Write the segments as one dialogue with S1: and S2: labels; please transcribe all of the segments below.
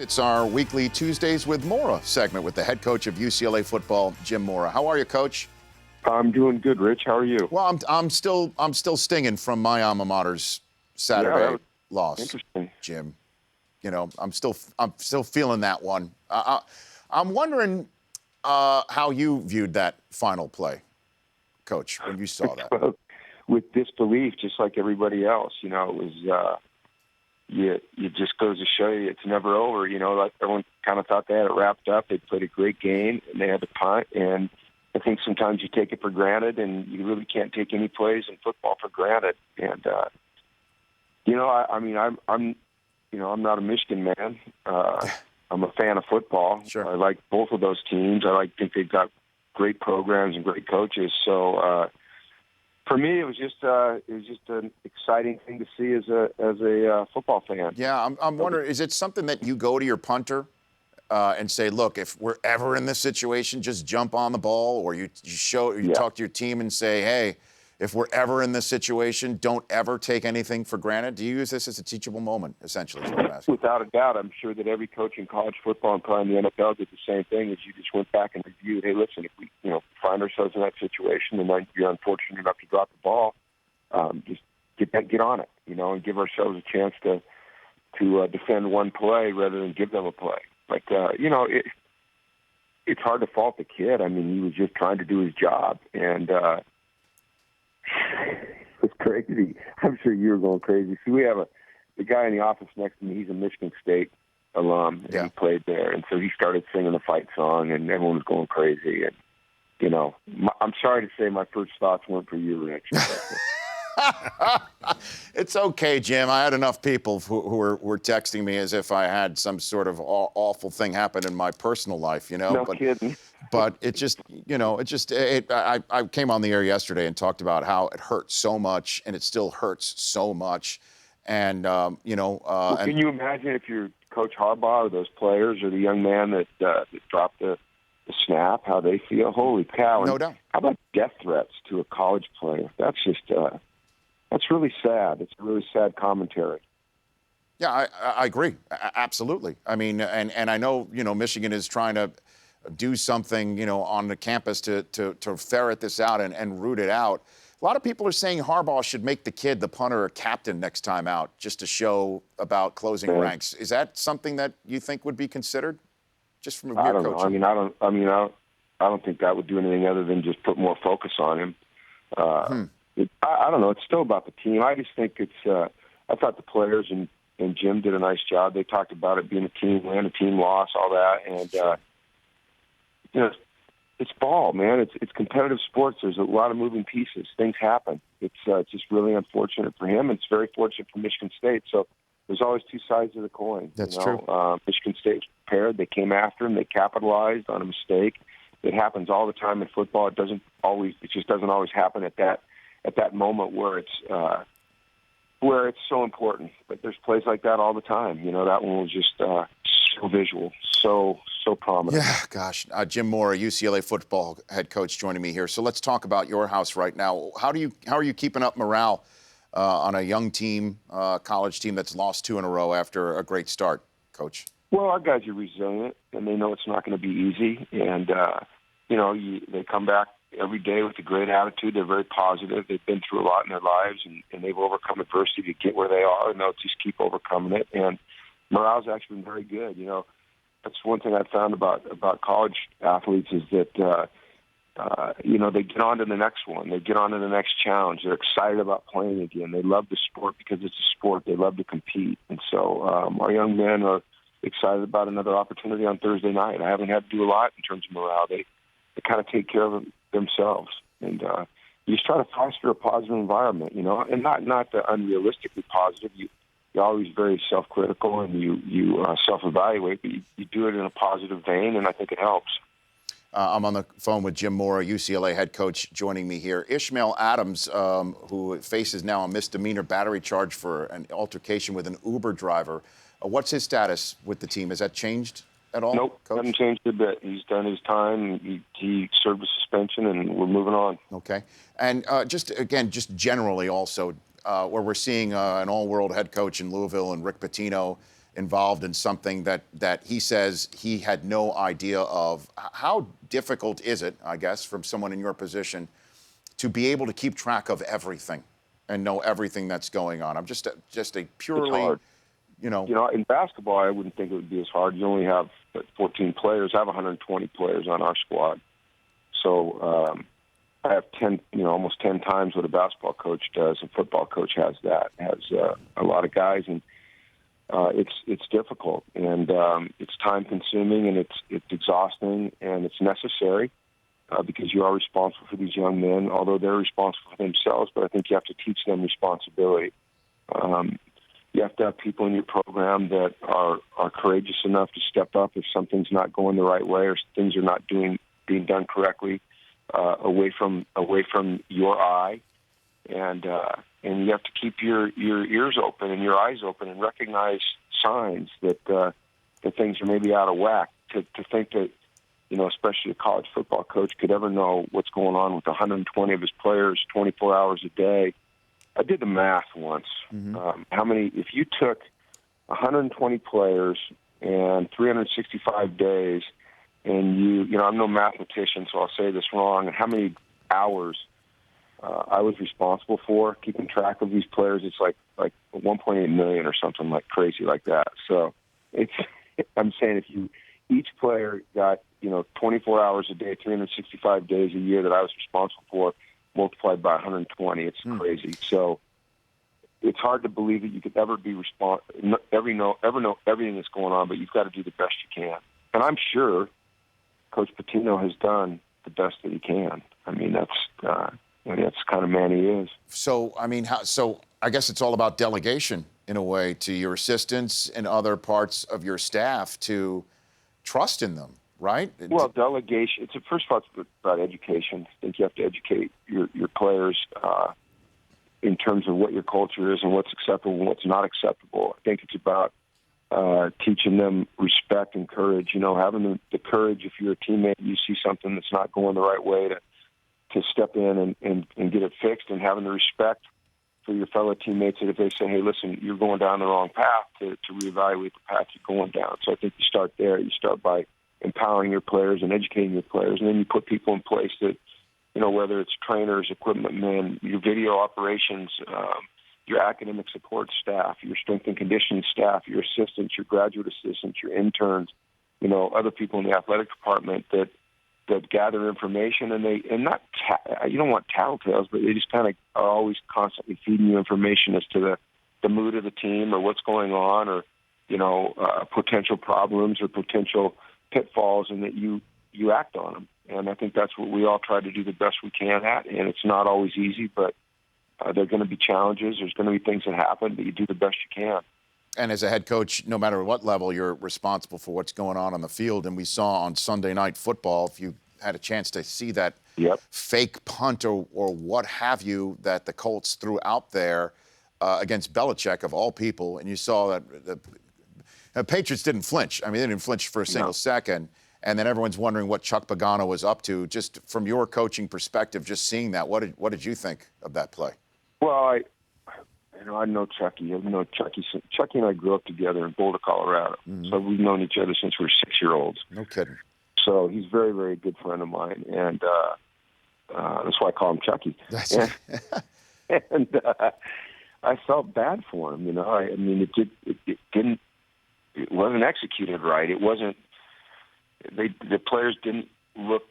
S1: It's our weekly Tuesdays with Mora segment with the head coach of UCLA football, Jim Mora. How are you, Coach?
S2: I'm doing good, Rich. How are you?
S1: Well, I'm still stinging from my alma mater's Saturday loss.
S2: Interesting,
S1: Jim. You know, I'm still feeling that one. I'm wondering how you viewed that final play, Coach, when you saw that.
S2: Well, with disbelief, just like everybody else. You know, it was. It just goes to show you it's never over. You know, like everyone kind of thought they had it wrapped up. They played a great game, and they had to punt. And I think sometimes you take it for granted, and you really can't take any plays in football for granted. And I'm not a Michigan man. I'm a fan of football.
S1: Sure.
S2: I like both of those teams. think they've got great programs and great coaches. So for me, it was just an exciting thing to see as a football fan.
S1: Yeah, I'm wondering, is it something that you go to your punter and say, look, if we're ever in this situation, just jump on the ball, or you talk to your team and say, hey, if we're ever in this situation, don't ever take anything for granted? Do you use this as a teachable moment, essentially, is what I'm asking?
S2: Without a doubt. I'm sure that every coach in college football and probably in the NFL did the same thing. Is you just went back and reviewed, hey, listen, if we find ourselves in that situation and then you're unfortunate enough to drop the ball, just get on it, and give ourselves a chance to defend one play rather than give them a play. But it's hard to fault the kid. I mean, he was just trying to do his job, and it's crazy. I'm sure you were going crazy. See, we have the guy in the office next to me. He's a Michigan State alum, and he played there, and so he started singing the fight song, and everyone was going crazy. And I'm sorry to say, my first thoughts weren't for you, Rich.
S1: It's okay, Jim. I had enough people who were texting me as if I had some sort of awful thing happen in my personal life,
S2: No kidding.
S1: But I came on the air yesterday and talked about how it hurts so much, and it still hurts so much. And,
S2: can you imagine if you're Coach Harbaugh or those players or the young man that dropped the snap, how they feel? Holy cow.
S1: No doubt.
S2: How about death threats to a college player? That's just, that's really sad. It's a really sad commentary.
S1: Yeah, I agree. Absolutely. I mean, and I know, Michigan is trying to do something, on the campus to ferret this out and root it out. A lot of people are saying Harbaugh should make the kid, the punter, a captain next time out, just to show about closing ranks. Is that something that you think would be considered, just from your coaching?
S2: I don't know. I don't think that would do anything other than just put more focus on him. I don't know. It's still about the team. I just think it's. I thought the players and Jim did a nice job. They talked about it being a team win, a team loss, all that, and it's ball, man. It's competitive sports. There's a lot of moving pieces. Things happen. It's just really unfortunate for him. It's very fortunate for Michigan State. So there's always two sides of the coin.
S1: That's true.
S2: Michigan State was prepared. They came after him. They capitalized on a mistake. It happens all the time in football. It just doesn't always happen at that moment where it's so important. But there's plays like that all the time. That one was just so visual, so prominent.
S1: Yeah, gosh. Jim Mora, UCLA football head coach, joining me here. So let's talk about your house right now. How are you keeping up morale on a young team, college team that's lost 2 in a row after a great start, Coach?
S2: Well, our guys are resilient, and they know it's not going to be easy. And they come back every day with a great attitude. They're very positive. They've been through a lot in their lives, and they've overcome adversity to get where they are, and they'll just keep overcoming it. And morale's actually been very good. That's one thing I found about college athletes is that, they get on to the next one. They get on to the next challenge. They're excited about playing again. They love the sport because it's a sport. They love to compete. And so our young men are excited about another opportunity on Thursday night. I haven't had to do a lot in terms of morale. They kind of take care of themselves. And you just try to foster a positive environment, and not the unrealistically positive. You're always very self-critical and you self-evaluate, but you do it in a positive vein, and I think it helps.
S1: I'm on the phone with Jim Mora, UCLA head coach, joining me here. Ishmael Adams, who faces now a misdemeanor battery charge for an altercation with an Uber driver. What's his status with the team? Has that changed at all?
S2: Nope,
S1: Coach?
S2: Hasn't changed a bit. He's done his time. He served a suspension, and we're moving on.
S1: Okay. And just generally also, where we're seeing an all-world head coach in Louisville and Rick Pitino involved in something that he says he had no idea of. How difficult is it, I guess, from someone in your position to be able to keep track of everything and know everything that's going on? I'm just a purely,
S2: It's hard.
S1: you know.
S2: In basketball, I wouldn't think it would be as hard. You only have 14 players. I have 120 players on our squad. So I have 10, almost 10 times what a basketball coach does. A football coach has a lot of guys, and it's difficult, and it's time consuming, and it's exhausting, and it's necessary because you are responsible for these young men, although they're responsible for themselves. But I think you have to teach them responsibility. You have to have people in your program that are courageous enough to step up if something's not going the right way or things are not being done correctly, away from your eye, and you have to keep your ears open and your eyes open and recognize signs that things are maybe out of whack. To think that, especially a college football coach could ever know what's going on with 120 of his players 24 hours a day. I did the math once. If you took 120 players and 365 days, and I'm no mathematician, so I'll say this wrong, and how many hours I was responsible for keeping track of these players, it's like 1.8 million or something like crazy like that. So I'm saying if each player got 24 hours a day, 365 days a year that I was responsible for, multiplied by 120, it's crazy. So it's hard to believe that you could ever ever know everything that's going on, but you've got to do the best you can. And I'm sure Coach Pitino has done the best that he can. I mean, that's the kind of man he is.
S1: So, I guess it's all about delegation in a way to your assistants and other parts of your staff to trust in them, right?
S2: Well, delegation, first of all, it's about education. I think you have to educate your players in terms of what your culture is and what's acceptable and what's not acceptable. I think it's about teaching them respect and courage, having the courage if you're a teammate, you see something that's not going the right way to step in and get it fixed, and having the respect for your fellow teammates that if they say, hey, listen, you're going down the wrong path, to reevaluate the path you're going down. So I think you start there. You start by empowering your players and educating your players, and then you put people in place that, whether it's trainers, equipment men, your video operations, your academic support staff, your strength and conditioning staff, your assistants, your graduate assistants, your interns, other people in the athletic department that gather information, and you don't want tattletales, but they just kind of are always constantly feeding you information as to the mood of the team or what's going on, or potential problems or potential pitfalls, and that you act on them. And I think that's what we all try to do the best we can at, and it's not always easy, but there are going to be challenges. There's going to be things that happen, but you do the best you can.
S1: And as a head coach, no matter what level, you're responsible for what's going on the field. And we saw on Sunday Night Football, if you had a chance to see that fake punt or what have you that the Colts threw out there against Belichick, of all people, and you saw that the Patriots didn't flinch. I mean, they didn't flinch for a single second. And then everyone's wondering what Chuck Pagano was up to. Just from your coaching perspective, just seeing that, what did you think of that play?
S2: Well, I know Chucky. Chucky and I grew up together in Boulder, Colorado. So we've known each other since we were 6-year-olds.
S1: No kidding.
S2: So he's a very, very good friend of mine, and that's why I call him Chucky. And I felt bad for him. It wasn't executed right. It wasn't. The players didn't look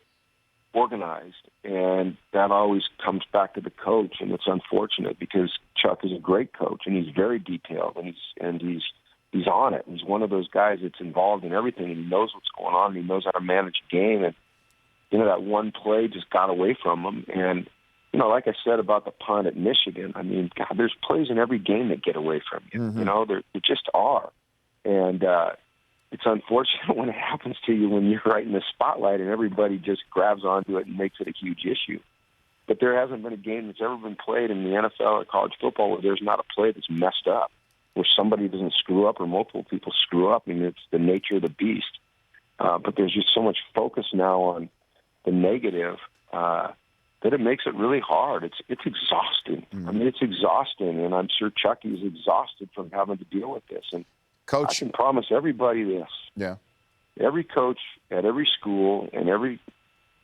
S2: organized, and that always comes back to the coach, and it's unfortunate because Chuck is a great coach, and he's very detailed, and he's on it. He's one of those guys that's involved in everything, and he knows what's going on, and he knows how to manage a game, and that one play just got away from him. And like I said about the punt at Michigan, I mean, God, there's plays in every game that get away from you. There just are, and it's unfortunate when it happens to you when you're right in the spotlight and everybody just grabs onto it and makes it a huge issue. But there hasn't been a game that's ever been played in the NFL or college football where there's not a play that's messed up, where somebody doesn't screw up or multiple people screw up. I mean, it's the nature of the beast. But there's just so much focus now on the negative that it makes it really hard. It's exhausting. I mean, it's exhausting, and I'm sure Chucky's exhausted from having to deal with this. And I
S1: Coach.
S2: can promise everybody this.
S1: Yeah.
S2: Every coach at every school and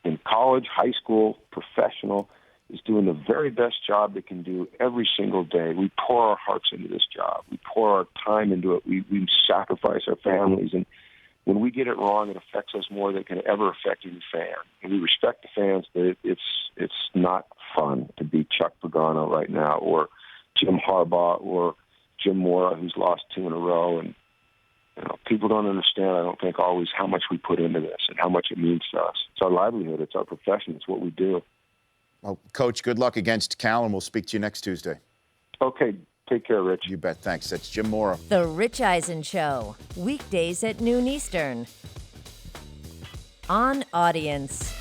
S2: in college, high school, professional, is doing the very best job they can do every single day. We pour our hearts into this job. We pour our time into it. We sacrifice our families. And when we get it wrong, it affects us more than it can ever affect any fan. And we respect the fans, but it's not fun to be Chuck Pagano right now, or Jim Harbaugh, or Jim Mora, who's lost 2 in a row. And people don't understand, I don't think, always how much we put into this and how much it means to us. It's our livelihood. It's our profession. It's what we do.
S1: Well, Coach, good luck against Cal, and we'll speak to you next Tuesday.
S2: Okay. Take care, Rich.
S1: You bet. Thanks. That's Jim Mora.
S3: The Rich Eisen Show, weekdays at noon Eastern. On Audience.